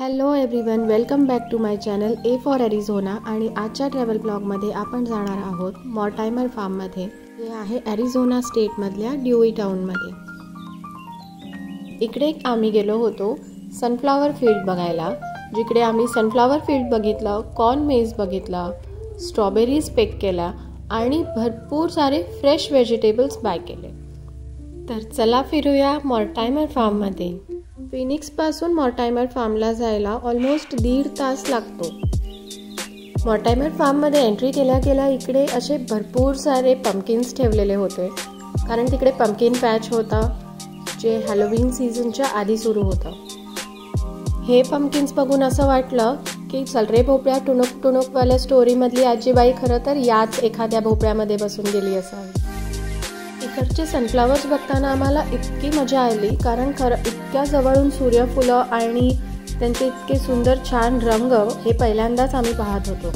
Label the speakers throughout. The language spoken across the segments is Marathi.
Speaker 1: Hello everyone, welcome back to my channel A for Arizona. आणि आजच्या ट्रॅव्हल ब्लॉगमध्ये आपण जाणार आहोत मॉर्टायमर फार्ममध्ये, जे आहे ॲरिझोना स्टेटमधल्या ड्यूई टाउनमध्ये. इकडे आम्ही गेलो होतो सनफ्लावर फील्ड बघायला, जिकडे आम्ही सनफ्लावर फील्ड बघितलं, कॉर्न मेज बघितला, स्ट्रॉबेरीज पेक केला आणि भरपूर सारे फ्रेश व्हेजिटेबल्स बाय केले. तर चला फिरूया मॉर्टायमर फार्ममध्ये. फिनिक्सपासून मॉर्टायमर फार्मला जायला ऑलमोस्ट 1.5 तास लागतो. मॉर्टायमर फार्ममध्ये एंट्री केल्या इकडे असे भरपूर सारे पंपकिन्स ठेवलेले होते, कारण तिकडे पंपकिन पॅच होता, जे हॅलोवीन सीझनच्या आधी सुरू होतं. हे पंपकिन्स बघून असं वाटलं की चल रे भोपळ्या, टुणूक टुणूकवाल्या स्टोरीमधली आजीबाई खरं तर याच एखाद्या भोपळ्यामध्ये बसून गेली असावी. इकडचे सनफ्लावर्स बघताना आम्हाला इतकी मजा आली, कारण इतक्या जवळून सूर्यफुलं आणि त्यांचे इतके सुंदर छान रंग हे पहिल्यांदाच आम्ही पाहत होतो.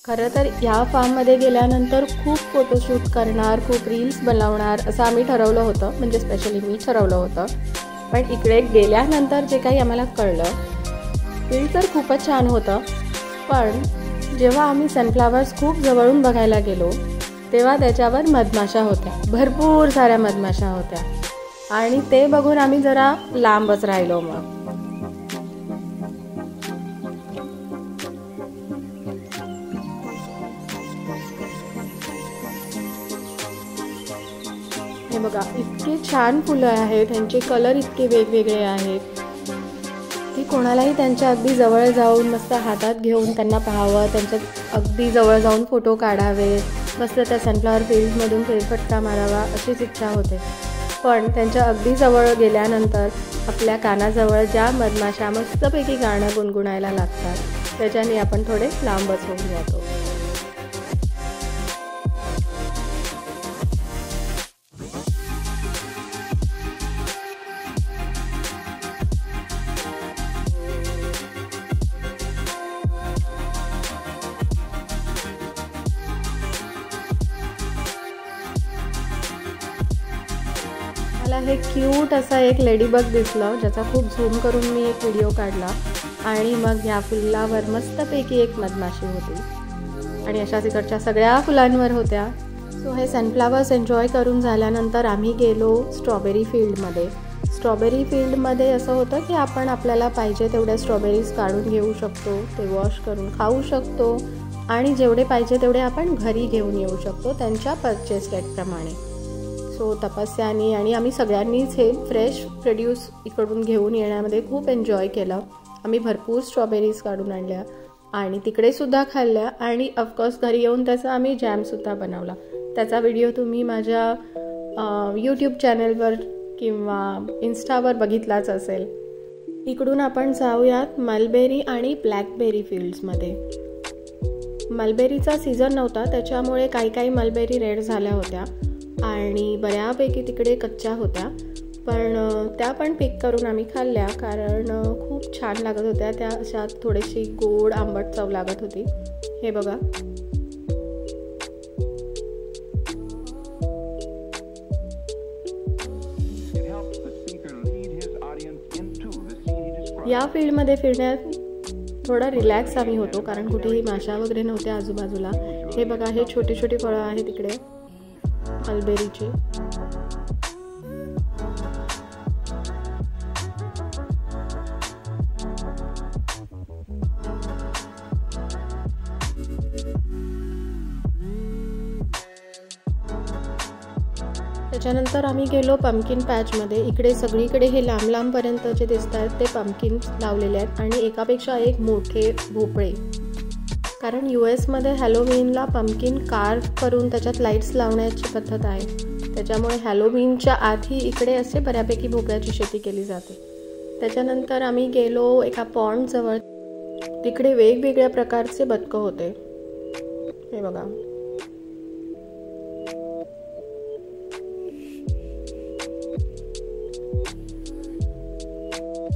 Speaker 1: खरं तर या फार्ममध्ये गेल्यानंतर खूप फोटोशूट करणार, खूप रील्स बनवणार असं आम्ही ठरवलं होतं, म्हणजे स्पेशली मी ठरवलं होतं. पण इकडे गेल्यानंतर जे काही आम्हाला कळलं, फील्ड तर खूपच छान होतं, पण जेव्हा आम्ही सनफ्लावर्स खूप जवळून बघायला गेलो तेव्हा त्याच्यावर मधमाशा होत्या, भरपूर साऱ्या मधमाशा होत्या, आणि ते बघून आम्ही जरा लांबच राहिलो. मग हे बघा, इतके छान फुलं आहेत, त्यांचे कलर इतके वेगवेगळे आहेत की कोणालाही त्यांच्या अगदी जवळ जाऊन मस्त हातात घेऊन त्यांना पाहावं, त्यांच्या अगदी जवळ जाऊन फोटो काढावे, मस्त त्या सनफ्लावर फील्डमधून फेरफटका मारावा अशीच इच्छा होते. पण त्यांच्या अगदी जवळ गेल्यानंतर आपल्या कानाजवळ ज्या मधमाशा मस्तपैकी गाणं गुणगुणायला लागतात, त्याच्याने आपण थोडे लांबच होऊन जातो. मला हे क्यूट असा एक लेडीबग दिसलं, ज्याचा खूप झूम करून मी एक व्हिडिओ काढला, आणि मग या फुलावर मस्तपैकी एक मधमाशी होती, आणि अशाच इकडच्या सगळ्या फुलांवर होत्या. सो हे सनफ्लावर्स एन्जॉय करून झाल्यानंतर आम्ही गेलो स्ट्रॉबेरी फील्डमध्ये. स्ट्रॉबेरी फील्डमध्ये असं होतं की आपण आपल्याला पाहिजे तेवढ्या स्ट्रॉबेरीज काढून घेऊ शकतो, ते वॉश करून खाऊ शकतो, आणि जेवढे पाहिजे तेवढे आपण घरी घेऊन येऊ शकतो त्यांच्या परचेस रेटप्रमाणे. सो तपस्यानी आणि आम्ही सगळ्यांनीच हे फ्रेश प्रोड्यूस इकडून घेऊन येण्यामध्ये खूप एन्जॉय केलं. आम्ही भरपूर स्ट्रॉबेरीज काढून आणल्या आणि तिकडेसुद्धा खाल्ल्या, आणि ऑफकोर्स घरी येऊन त्याचा आम्ही जॅमसुद्धा बनवला. त्याचा व्हिडिओ तुम्ही माझ्या यूट्यूब चॅनलवर किंवा इन्स्टावर बघितलाच असेल. इकडून आपण जाऊयात मलबेरी आणि ब्लॅकबेरी फील्ड्समध्ये. मलबेरीचा सीझन नव्हता, त्याच्यामुळे काही मलबेरी रेड झाल्या होत्या आणि बऱ्यापैकी तिकडे कच्च्या होत्या, पण त्या पण पिक करून आम्ही खाल्ल्या, कारण खूप छान लागत होत्या. त्या अशा थोडीशी गोड आंबट चव लागत होती. हे बघा, या फील्डमध्ये फिरण्यात थोडा रिलॅक्स आम्ही होतो, कारण कुठेही माशा वगैरे नव्हत्या आजूबाजूला. हे बघा, हे छोटे छोटे फळं आहेत तिकडे मलबेरीचे. त्याच्यानंतर आम्ही गेलो पंपकिन पॅचमध्ये. इकडे सगळीकडे हे लांब लांबपर्यंत जे दिसत आहेत ते पंपकिन लावलेले आहेत, आणि एकापेक्षा एक मोठे भोपळे, कारण US मध्ये हॅलोवीनला पंपकिन कार्व करून त्याच्यात लाईट्स लावण्याची पद्धत आहे. त्याच्यामुळे हॅलोवीनच्या आधी इकडे असे बऱ्यापैकी भोपळ्याची शेती केली जाते. त्याच्यानंतर आम्ही गेलो एका पॉन्डजवळ. तिकडे वेगवेगळ्या प्रकारचे बदकं होते. हे बघा,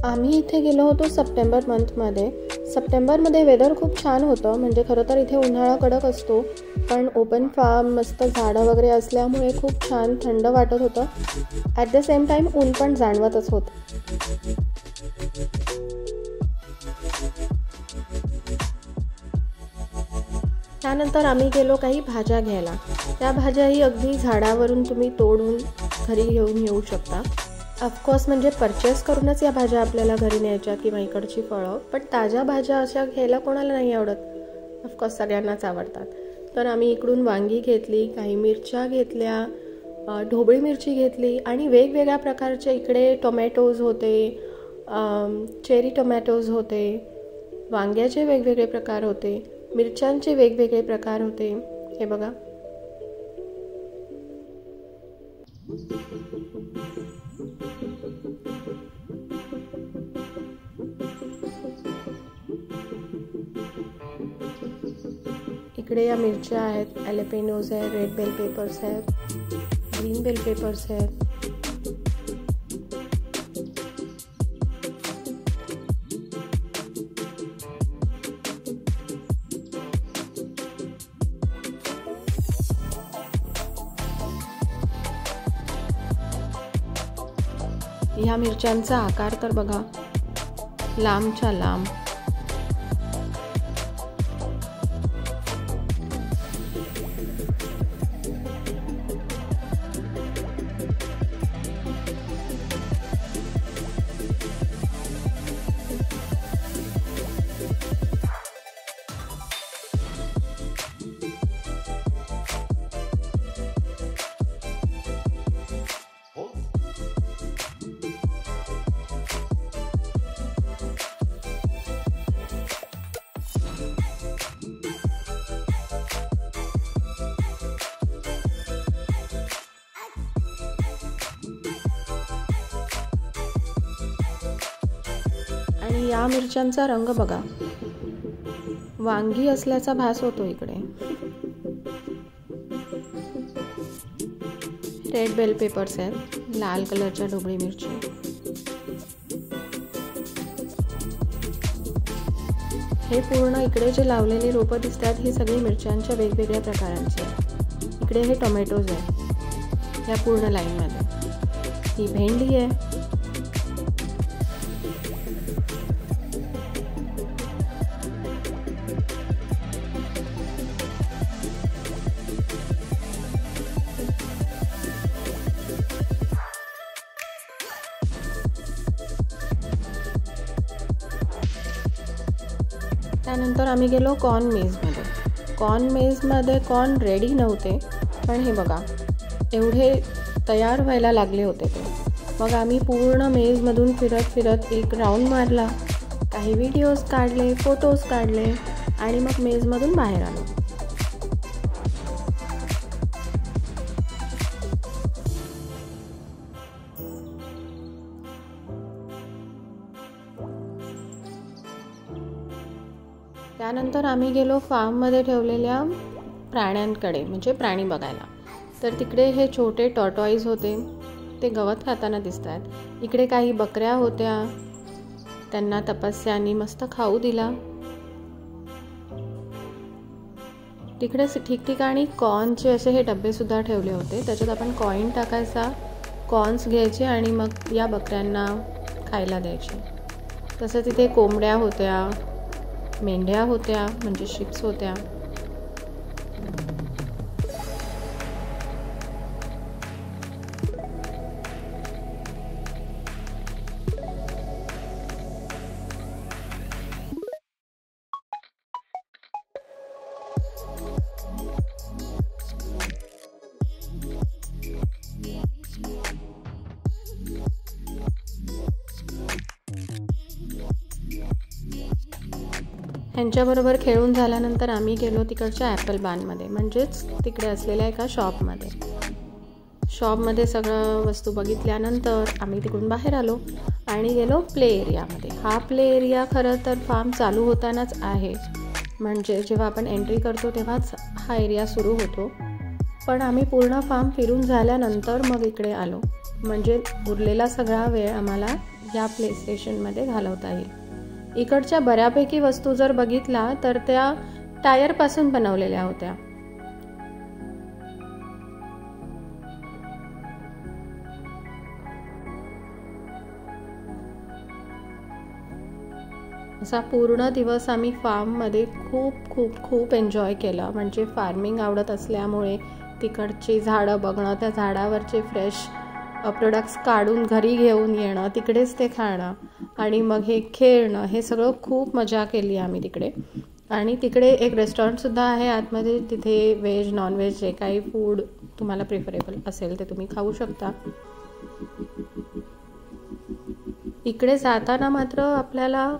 Speaker 1: आम्ही इथे गेलो होतो सप्टेंबर मंथमध्ये. सप्टेंबरमध्ये वेदर खूप छान होतं, म्हणजे खरं तर इथे उन्हाळा कडक असतो, पण ओपन फार्म, मस्त झाडं वगैरे असल्यामुळे खूप छान थंड वाटत होतं. ॲट द सेम टाईम ऊन पण जाणवतच होतं. त्यानंतर आम्ही गेलो काही भाज्या घ्यायला. त्या भाज्याही अगदी झाडावरून तुम्ही तोडून घरी घेऊन येऊ शकता. ऑफकोर्स म्हणजे परचेस करूनच या भाज्या आपल्याला घरी न्यायच्या किंवा इकडची फळं, पण ताज्या भाज्या अशा घ्यायला कोणाला नाही आवडत. ऑफकोर्स सगळ्यांनाच आवडतात. तर आम्ही इकडून वांगी घेतली, काही मिरच्या घेतल्या, ढोबळी मिरची घेतली आणि वेगवेगळ्या प्रकारचे इकडे टोमॅटोज होते, चेरी टोमॅटोज होते, वांग्याचे वेगवेगळे प्रकार होते, मिरच्यांचे वेगवेगळे प्रकार होते. हे बघा, इकडे या मिरच्या आहेत, ॲलेपेनोज आहेत, रेड बेल पेपर्स आहेत, ग्रीन बेल पेपर्स आहेत. ह्या मिरच्यांचा आकार तर बघा, लांबच्या लांब. आणि या मिरच्यांचा रंग बघा, वांगी असल्याचा भास होतो इकडे. रेड बेल पेपर्स आहेत, लाल कलरच्या ढोबळी मिरची. हे पूर्ण इकडे जे लावलेले रोपं दिसतात ही सगळी मिरच्यांच्या वेगवेगळ्या प्रकारांची आहेत. इकडे हे टोमॅटोज आहेत या पूर्ण लाईनमध्ये. ही भेंडी आहे, त्यानंतर आम्ही गेलो कॉर्न मेजमध्ये. कॉर्न मेजमध्ये कॉर्न रेडी नव्हते, पण हे बघा एवढे तयार व्हायला लागले होते ते. मग आम्ही पूर्ण मेजमधून फिरत फिरत एक राऊंड मारला, काही व्हिडिओज काढले, फोटोज काढले आणि मग मेजमधून बाहेर आलो. त्यानंतर आम्ही गेलो फार्ममध्ये ठेवलेल्या प्राण्यांकडे, म्हणजे प्राणी बघायला. तर तिकडे हे छोटे टॉर्टॉईज होते, ते गवत खाताना दिसत आहेत. इकडे काही बकऱ्या होत्या, त्यांना तपस्यानी मस्त खाऊ दिला. तिकडे ठिकठिकाणी कॉर्नचे असे हे डबेसुद्धा ठेवले होते, त्याच्यात आपण कॉईन टाकायचा, कॉर्न्स घ्यायचे आणि मग या बकऱ्यांना खायला द्यायचे. तसं तिथे कोंबड्या होत्या, मेंढ्या होत्या, म्हणजे शिप्स होत्या. ह्यांच्याबरोबर खेळून झाल्यानंतर आम्ही गेलो तिकडच्या ॲपल बारमध्ये, म्हणजेच तिकडे असलेल्या एका शॉपमध्ये. शॉपमध्ये सगळं वस्तू बघितल्यानंतर आम्ही तिकडून बाहेर आलो आणि गेलो प्ले एरियामध्ये. हा प्ले एरिया खरं तर फार्म चालू होतानाच आहे, म्हणजे जेव्हा आपण एंट्री करतो तेव्हाच हा एरिया सुरू होतो. पण आम्ही पूर्ण फार्म फिरून झाल्यानंतर मग इकडे आलो, म्हणजे उरलेला सगळा वेळ आम्हाला या प्ले स्टेशनमध्ये घालवता येईल. इकडच्या बऱ्यापैकी वस्तू जर बघितला तर त्या टायरपासून बनवलेल्या होत्या. असा पूर्ण दिवस आम्ही फार्ममध्ये खूप एन्जॉय केला. म्हणजे फार्मिंग आवडत असल्यामुळे तिकडची झाडं बघणं, त्या झाडावरचे फ्रेश प्रोडक्ट्स काढून घरी घेऊन येणं, तिकडेच ते खाणं आणि मग हे खेळणं, हे सगळं खूप मजा केली आम्ही तिकडे. आणि तिकडे एक रेस्टॉरंटसुद्धा आहे आतमध्ये. तिथे व्हेज नॉनव्हेज जे काही फूड तुम्हाला प्रिफरेबल असेल ते तुम्ही खाऊ शकता. इकडे जाताना मात्र आपल्याला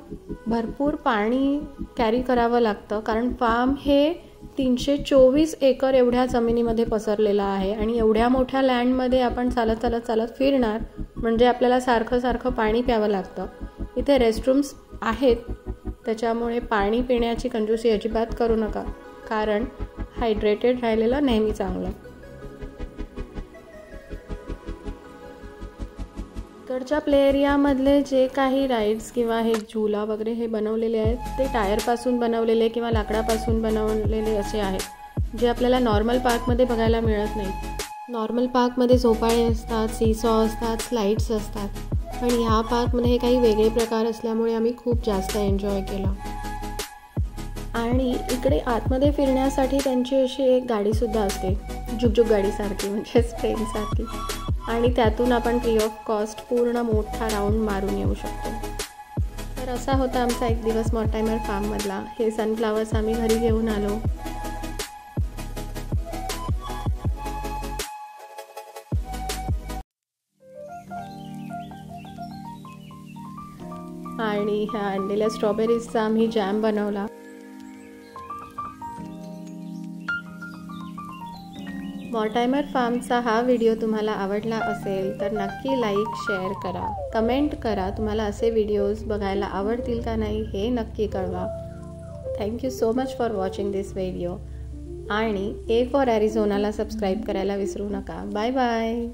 Speaker 1: भरपूर पाणी कॅरी करावं लागतं, कारण फार्म हे 324 एकर एवढ्या जमिनीमध्ये पसरलेला आहे आणि एवढ्या मोठ्या लँडमध्ये आपण चालत फिरणार म्हणजे आपल्याला सारखं पाणी प्यावं लागतं. इथे रेस्टरूम्स आहेत, त्याच्यामुळे पाणी पिण्याची कंजूसी अजिबात करू नका, कारण हायड्रेटेड राहिलेलं नेहमी चांगलं. इकडच्या प्ले एरियामधले जे काही राईड्स किंवा हे झुला वगैरे हे बनवलेले आहेत ते टायरपासून बनवलेले किंवा लाकडापासून बनवलेले असे आहेत, जे आपल्याला नॉर्मल पार्कमध्ये बघायला मिळत नाही. नॉर्मल पार्कमध्ये झोपाळे असतात, सीसॉ असतात, स्लाईड्स असतात, पण ह्या पार्कमध्ये हे काही वेगळे प्रकार असल्यामुळे आम्ही खूप जास्त एन्जॉय केला. आणि इकडे आतमध्ये फिरण्यासाठी त्यांची अशी एक गाडीसुद्धा असते, जुगजुग गाडीसारखी, म्हणजेच ट्रेनसारखी, आणि त्यातून आपण फ्री ऑफ कॉस्ट पूर्ण मोठा राऊंड मारून येऊ शकतो. तर असा होता आमचा एक दिवस मॉर्टायमर फार्ममधला. हे सनफ्लावर्स आम्ही घरी घेऊन आलो. आणि ह्या आणलेल्या स्ट्रॉबेरीजचा आम्ही जॅम बनवला. मॉर्टायमर फार्मचा हा व्हिडिओ तुम्हाला आवडला असेल तर नक्की लाईक शेअर करा, कमेंट करा. तुम्हाला असे व्हिडिओज बघायला आवडतील का नाही हे नक्की कळवा. Thank you so much for watching this video. आणि A for Arizonaला सबस्क्राईब करायला विसरू नका. Bye bye.